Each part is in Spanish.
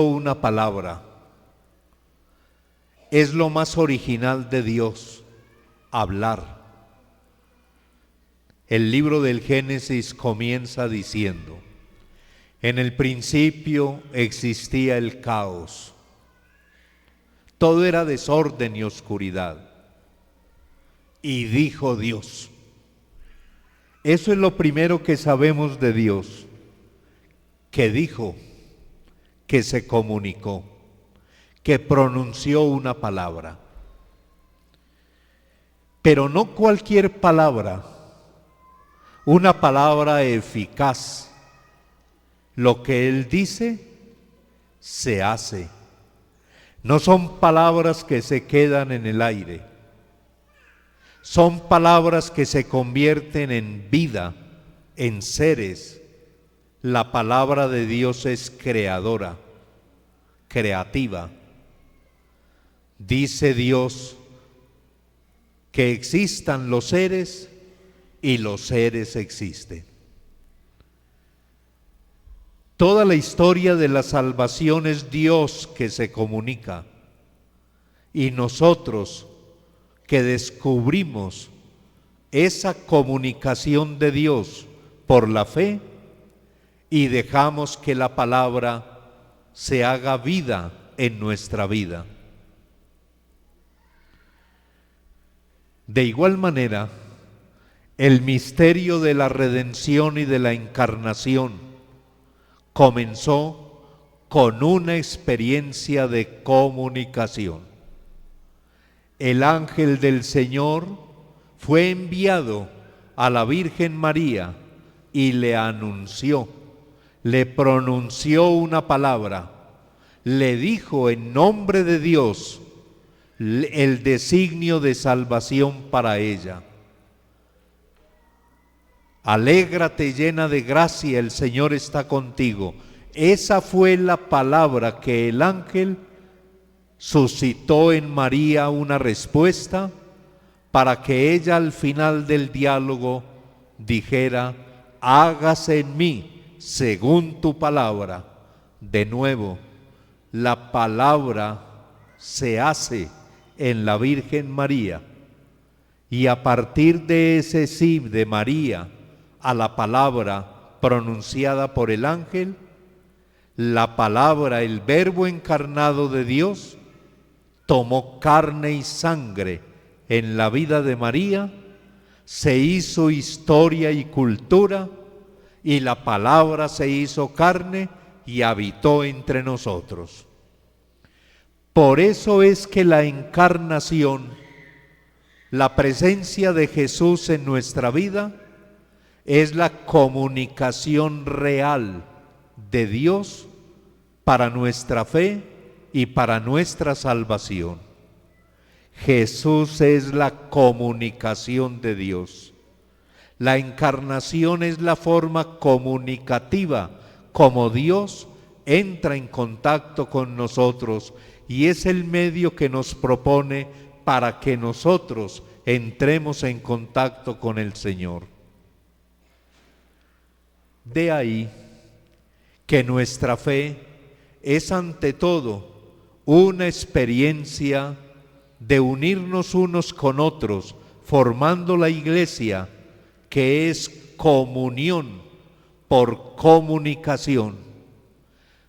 una palabra. Es lo más original de Dios, hablar. El libro del Génesis comienza diciendo: en el principio existía el caos. Todo era desorden y oscuridad. Y dijo Dios. Eso es lo primero que sabemos de Dios, que dijo, que se comunicó, que pronunció una palabra. Pero no cualquier palabra, una palabra eficaz. Lo que Él dice, se hace. No son palabras que se quedan en el aire. Son palabras que se convierten en vida, en seres. La palabra de Dios es creadora, creativa. Dice Dios que existan los seres y los seres existen. Toda la historia de la salvación es Dios que se comunica, y nosotros que descubrimos esa comunicación de Dios por la fe y dejamos que la palabra se haga vida en nuestra vida. De igual manera, el misterio de la redención y de la encarnación comenzó con una experiencia de comunicación. El ángel del Señor fue enviado a la Virgen María y le anunció, le pronunció una palabra, le dijo en nombre de Dios el designio de salvación para ella. Alégrate llena de gracia, el Señor está contigo. Esa fue la palabra que el ángel suscitó en María una respuesta para que ella al final del diálogo dijera: hágase en mí según tu palabra. De nuevo, la palabra se hace en la Virgen María, y a partir de ese sí de María a la palabra pronunciada por el ángel, la palabra, el Verbo encarnado de Dios, tomó carne y sangre en la vida de María, se hizo historia y cultura, y la palabra se hizo carne y habitó entre nosotros. Por eso es que la encarnación, la presencia de Jesús en nuestra vida, es la comunicación real de Dios para nuestra fe y para nuestra salvación. Jesús es la comunicación de Dios. La encarnación es la forma comunicativa como Dios entra en contacto con nosotros, y es el medio que nos propone para que nosotros entremos en contacto con el Señor. De ahí que nuestra fe es ante todo una experiencia de unirnos unos con otros, formando la iglesia, que es comunión por comunicación.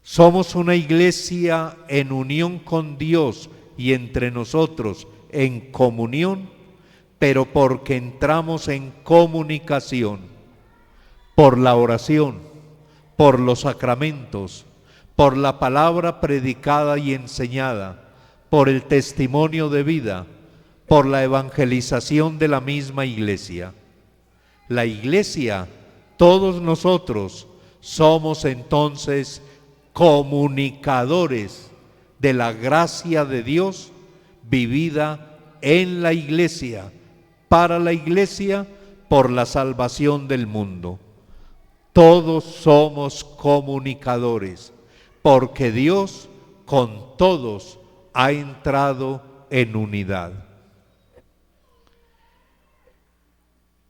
Somos una iglesia en unión con Dios y entre nosotros en comunión, pero porque entramos en comunicación por la oración, por los sacramentos, por la palabra predicada y enseñada, por el testimonio de vida, por la evangelización de la misma iglesia. La iglesia, todos nosotros, somos entonces comunicadores de la gracia de Dios vivida en la iglesia, para la iglesia, por la salvación del mundo. Todos somos comunicadores, porque Dios con todos ha entrado en unidad.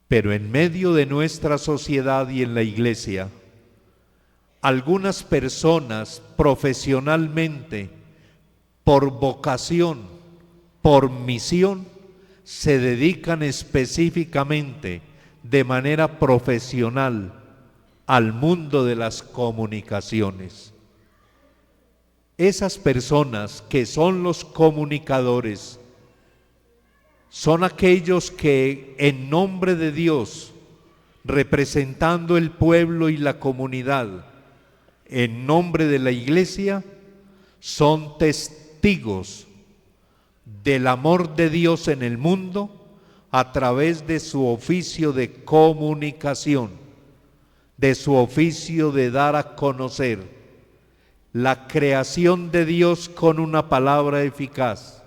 Pero en medio de nuestra sociedad y en la iglesia Algunas personas profesionalmente, por vocación, por misión, se dedican específicamente de manera profesional al mundo de las comunicaciones. Esas personas que son los comunicadores son aquellos que en nombre de Dios, representando el pueblo y la comunidad, en nombre de la iglesia, son testigos del amor de Dios en el mundo a través de su oficio de comunicación, de su oficio de dar a conocer la creación de Dios con una palabra eficaz,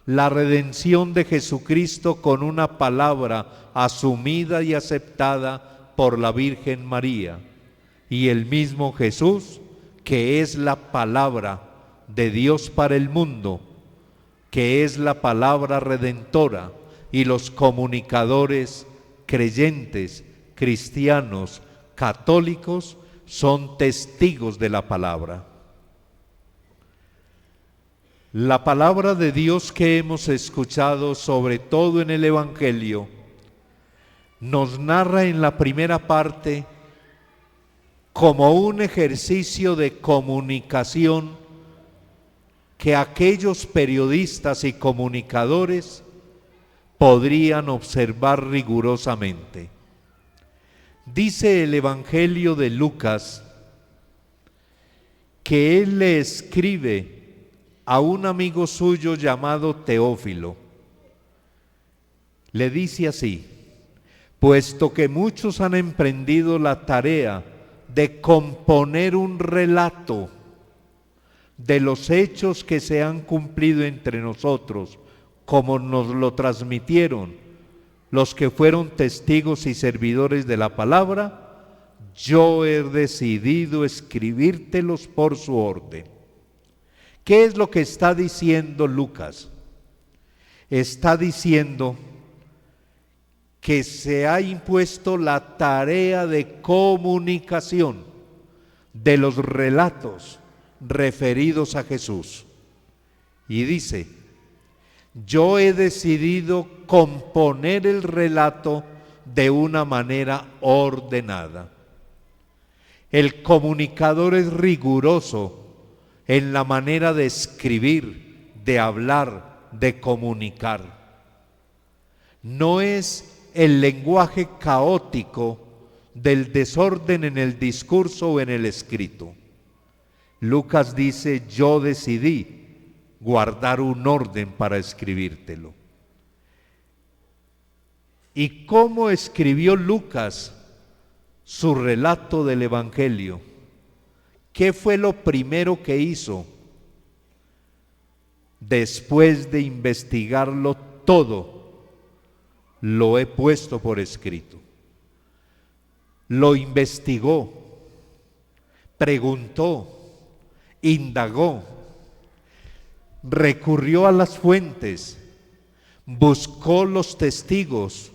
la redención de Jesucristo con una palabra asumida y aceptada por la Virgen María, y el mismo Jesús, que es la palabra de Dios para el mundo, que es la palabra redentora, y los comunicadores creyentes, cristianos, católicos, son testigos de la palabra. La palabra de Dios que hemos escuchado, sobre todo en el Evangelio, nos narra en la primera parte como un ejercicio de comunicación que aquellos periodistas y comunicadores podrían observar rigurosamente. Dice el Evangelio de Lucas que él le escribe a un amigo suyo llamado Teófilo. Le dice así: puesto que muchos han emprendido la tarea de componer un relato de los hechos que se han cumplido entre nosotros, como nos lo transmitieron los que fueron testigos y servidores de la palabra, yo he decidido escribírtelos por su orden. ¿Qué es lo que está diciendo Lucas? Está diciendo que se ha impuesto la tarea de comunicación de los relatos referidos a Jesús. Y dice: yo he decidido componer el relato de una manera ordenada. El comunicador es riguroso en la manera de escribir, de hablar, de comunicar. No es el lenguaje caótico del desorden en el discurso o en el escrito. Lucas dice: yo decidí guardar un orden para escribírtelo. ¿Y cómo escribió Lucas su relato del Evangelio? ¿Qué fue lo primero que hizo? Después de investigarlo todo, lo he puesto por escrito. Lo investigó, preguntó, indagó, recurrió a las fuentes, buscó los testigos,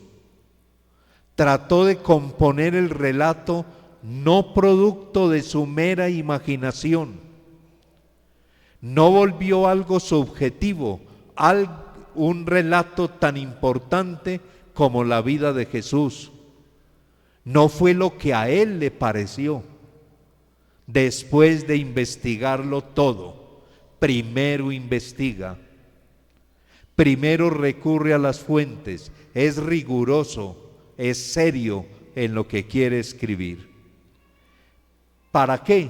trató de componer el relato no producto de su mera imaginación, no volvió algo subjetivo, un relato tan importante como la vida de Jesús. No fue lo que a él le pareció. Después de investigarlo todo, primero investiga, primero recurre a las fuentes, es riguroso, es serio en lo que quiere escribir. ¿Para qué?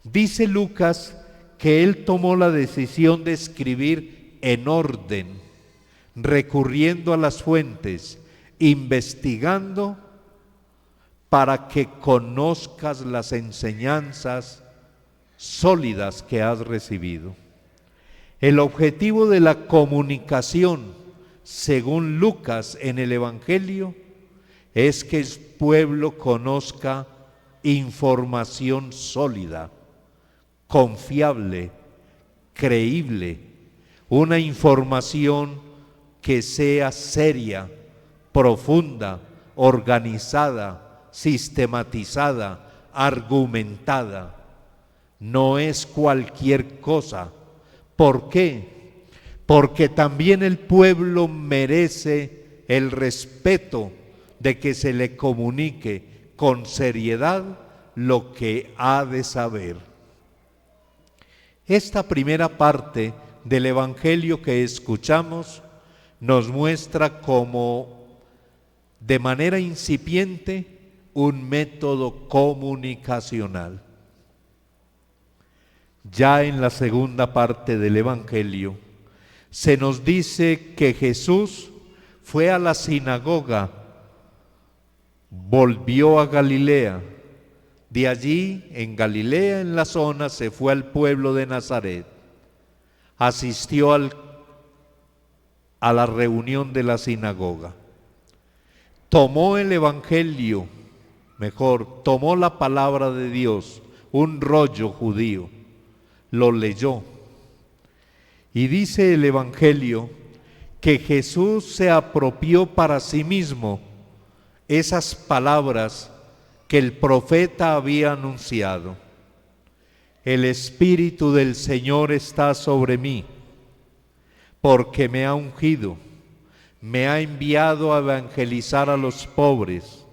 Dice Lucas que él tomó la decisión de escribir en orden, recurriendo a las fuentes, investigando, para que conozcas las enseñanzas sólidas que has recibido. El objetivo de la comunicación, según Lucas en el Evangelio, es que el pueblo conozca información sólida, confiable, creíble, una información que sea seria, profunda, organizada, sistematizada, argumentada, no es cualquier cosa. ¿Por qué? Porque también el pueblo merece el respeto de que se le comunique con seriedad lo que ha de saber. Esta primera parte del Evangelio que escuchamos nos muestra como de manera incipiente un método comunicacional. Ya en la segunda parte del Evangelio se nos dice que Jesús fue a la sinagoga, volvió a Galilea, de allí en Galilea, en la zona, se fue al pueblo de Nazaret, asistió a la reunión de la sinagoga, tomó el Evangelio, tomó la palabra de Dios, un rollo judío, lo leyó. Y dice el Evangelio que Jesús se apropió para sí mismo esas palabras que el profeta había anunciado. El Espíritu del Señor está sobre mí, porque me ha ungido, me ha enviado a evangelizar a los pobres,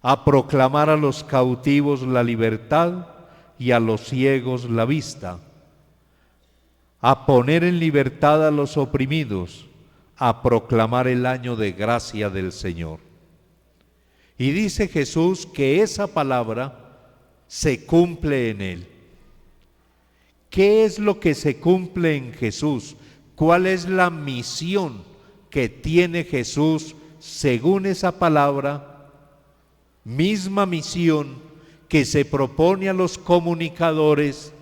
a proclamar a los cautivos la libertad y a los ciegos la vista, a poner en libertad a los oprimidos, a proclamar el año de gracia del Señor. Y dice Jesús que esa palabra se cumple en él. ¿Qué es lo que se cumple en Jesús? ¿Cuál es la misión que tiene Jesús según esa palabra? Misma misión que se propone a los comunicadores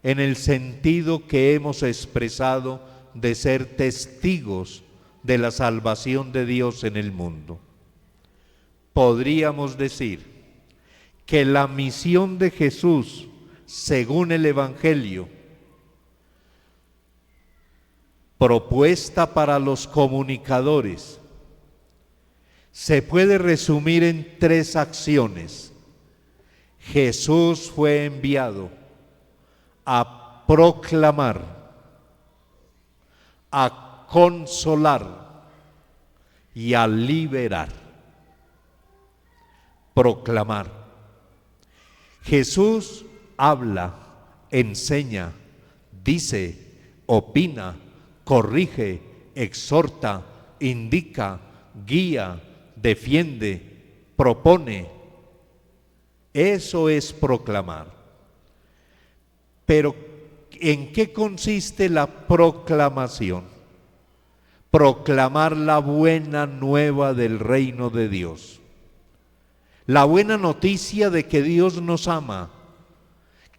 en el sentido que hemos expresado de ser testigos de la salvación de Dios en el mundo. Podríamos decir que la misión de Jesús, según el Evangelio, propuesta para los comunicadores, se puede resumir en 3 acciones. Jesús fue enviado a proclamar, a consolar y a liberar. Proclamar. Jesús habla, enseña, dice, opina, corrige, exhorta, indica, guía, defiende, propone. Eso es proclamar. Pero, ¿en qué consiste la proclamación? Proclamar la buena nueva del reino de Dios. La buena noticia de que Dios nos ama,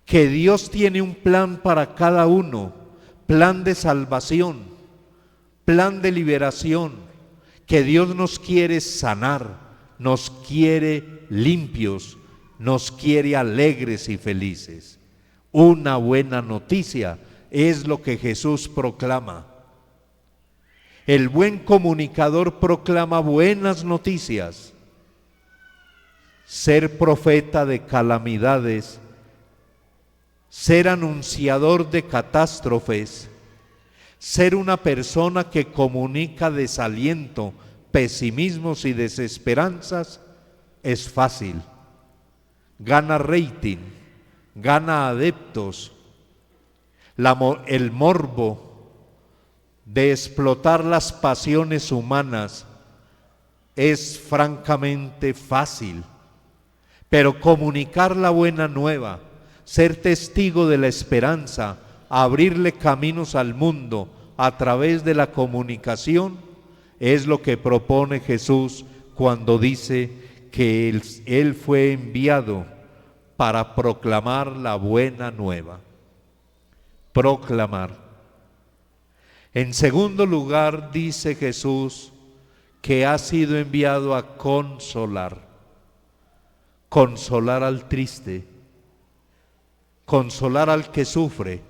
que Dios tiene un plan para cada uno, plan de salvación, plan de liberación, que Dios nos quiere sanar, nos quiere limpios, nos quiere alegres y felices. Una buena noticia es lo que Jesús proclama. El buen comunicador proclama buenas noticias. Ser profeta de calamidades, ser anunciador de catástrofes, ser una persona que comunica desaliento, pesimismos y desesperanzas, es fácil. Gana rating, gana adeptos. El morbo de explotar las pasiones humanas es francamente fácil. Pero comunicar la buena nueva, ser testigo de la esperanza, abrirle caminos al mundo a través de la comunicación, es lo que propone Jesús cuando dice que Él fue enviado para proclamar la buena nueva. Proclamar. En segundo lugar, dice Jesús que ha sido enviado a consolar. Consolar al triste, consolar al que sufre,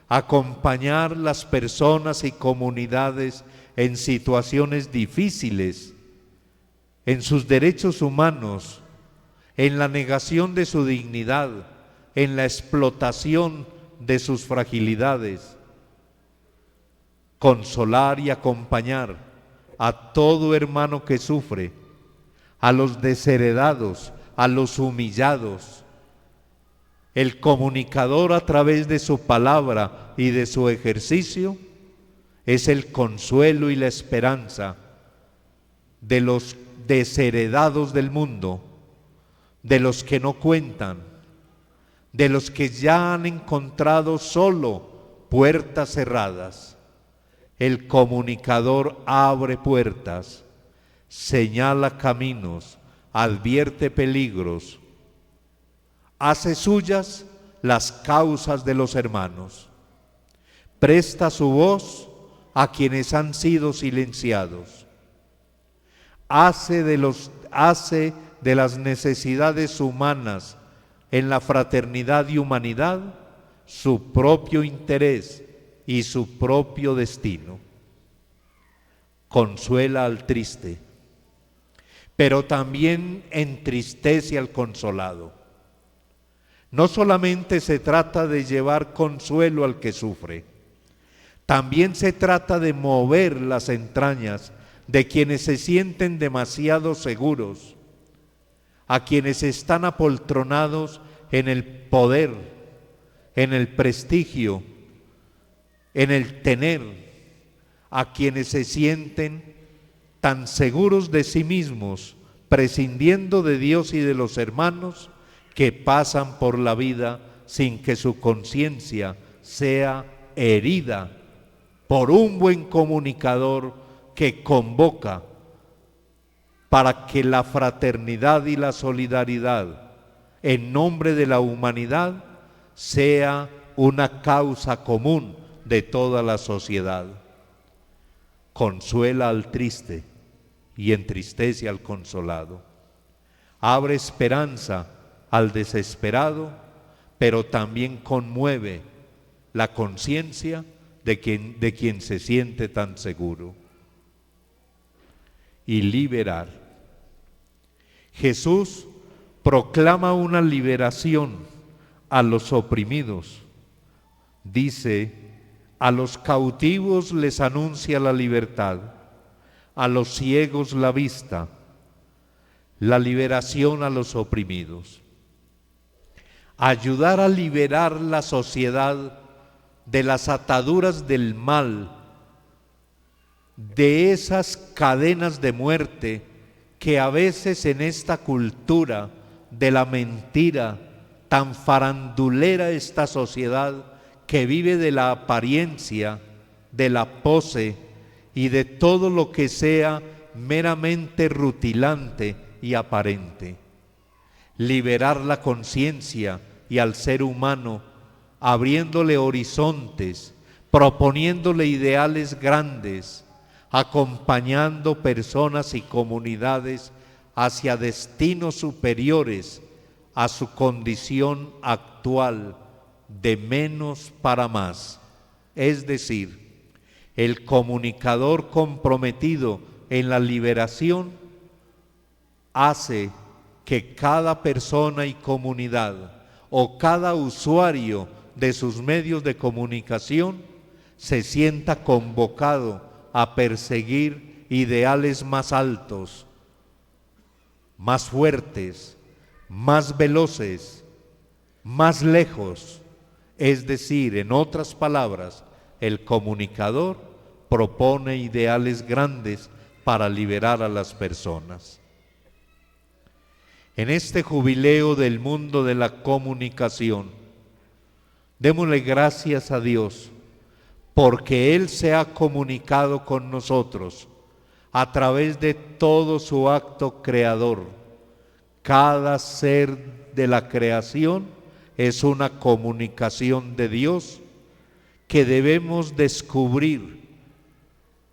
acompañar las personas y comunidades en situaciones difíciles, en sus derechos humanos, en la negación de su dignidad, en la explotación de sus fragilidades. Consolar y acompañar a todo hermano que sufre, a los desheredados, a los humillados. El comunicador, a través de su palabra y de su ejercicio, es el consuelo y la esperanza de los desheredados del mundo, de los que no cuentan, de los que ya han encontrado solo puertas cerradas. El comunicador abre puertas, señala caminos, advierte peligros, hace suyas las causas de los hermanos, presta su voz a quienes han sido silenciados, hace de las necesidades humanas en la fraternidad y humanidad su propio interés y su propio destino. Consuela al triste, pero también entristece al consolado. No solamente se trata de llevar consuelo al que sufre, también se trata de mover las entrañas de quienes se sienten demasiado seguros, a quienes están apoltronados en el poder, en el prestigio, en el tener, a quienes se sienten tan seguros de sí mismos, prescindiendo de Dios y de los hermanos, que pasan por la vida sin que su conciencia sea herida por un buen comunicador que convoca para que la fraternidad y la solidaridad en nombre de la humanidad sea una causa común de toda la sociedad. Consuela al triste y entristece al consolado. Abre esperanza al desesperado, pero también conmueve la conciencia de quien se siente tan seguro. Y liberar. Jesús proclama una liberación a los oprimidos. Dice: a los cautivos les anuncia la libertad, a los ciegos la vista, la liberación a los oprimidos. Ayudar a liberar la sociedad de las ataduras del mal, de esas cadenas de muerte que a veces en esta cultura de la mentira, tan farandulera esta sociedad que vive de la apariencia, de la pose y de todo lo que sea meramente rutilante y aparente. Liberar la conciencia y al ser humano, abriéndole horizontes, proponiéndole ideales grandes, acompañando personas y comunidades hacia destinos superiores a su condición actual de menos para más. Es decir, el comunicador comprometido en la liberación hace que cada persona y comunidad o cada usuario de sus medios de comunicación se sienta convocado a perseguir ideales más altos, más fuertes, más veloces, más lejos. Es decir, en otras palabras, el comunicador propone ideales grandes para liberar a las personas. En este jubileo del mundo de la comunicación, démosle gracias a Dios porque Él se ha comunicado con nosotros a través de todo su acto creador. Cada ser de la creación es una comunicación de Dios que debemos descubrir,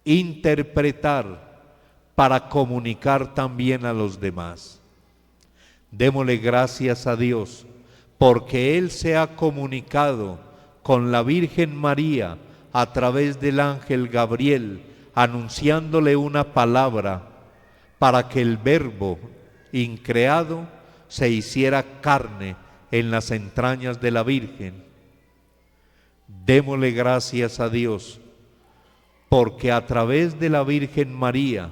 interpretar para comunicar también a los demás. Démosle gracias a Dios porque Él se ha comunicado con la Virgen María a través del ángel Gabriel, anunciándole una palabra para que el Verbo increado se hiciera carne en las entrañas de la Virgen. Démosle gracias a Dios, porque a través de la Virgen María,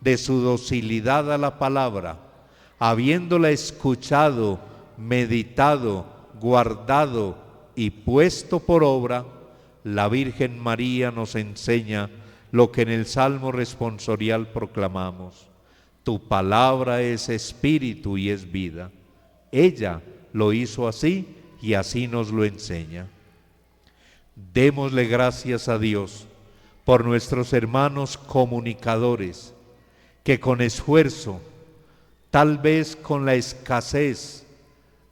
de su docilidad a la palabra, habiéndola escuchado, meditado, guardado y puesto por obra, la Virgen María nos enseña lo que en el Salmo responsorial proclamamos: tu palabra es espíritu y es vida. Ella lo hizo así y así nos lo enseña. Démosle gracias a Dios por nuestros hermanos comunicadores, que con esfuerzo, tal vez con la escasez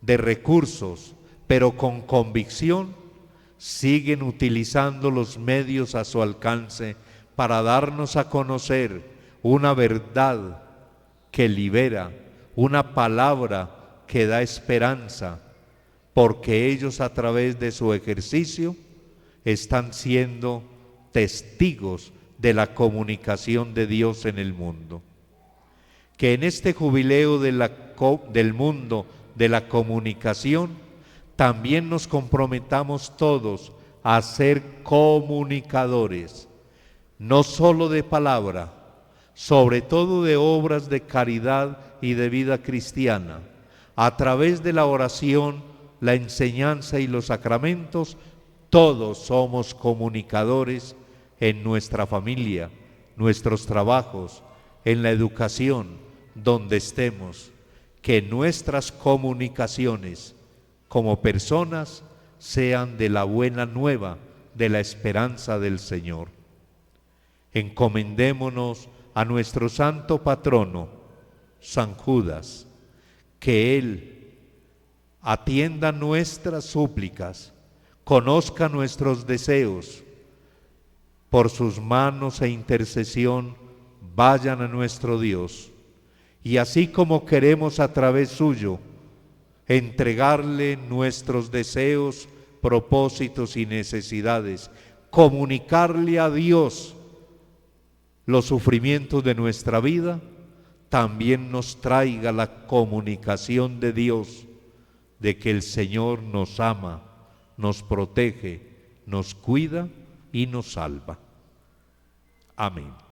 de recursos, pero con convicción, siguen utilizando los medios a su alcance para darnos a conocer una verdad que libera, una palabra que da esperanza, porque ellos a través de su ejercicio están siendo testigos de la comunicación de Dios en el mundo. Que en este jubileo del mundo de la comunicación también nos comprometamos todos a ser comunicadores, no solo de palabra, sobre todo de obras de caridad y de vida cristiana. A través de la oración, la enseñanza y los sacramentos, todos somos comunicadores en nuestra familia, nuestros trabajos, en la educación, donde estemos. Que nuestras comunicaciones como personas sean de la buena nueva, de la esperanza del Señor. Encomendémonos a nuestro santo patrono, San Judas, que Él atienda nuestras súplicas, conozca nuestros deseos, por sus manos e intercesión vayan a nuestro Dios, y así como queremos a través suyo entregarle nuestros deseos, propósitos y necesidades, comunicarle a Dios los sufrimientos de nuestra vida, también nos traiga la comunicación de Dios de que el Señor nos ama, nos protege, nos cuida y nos salva. Amén.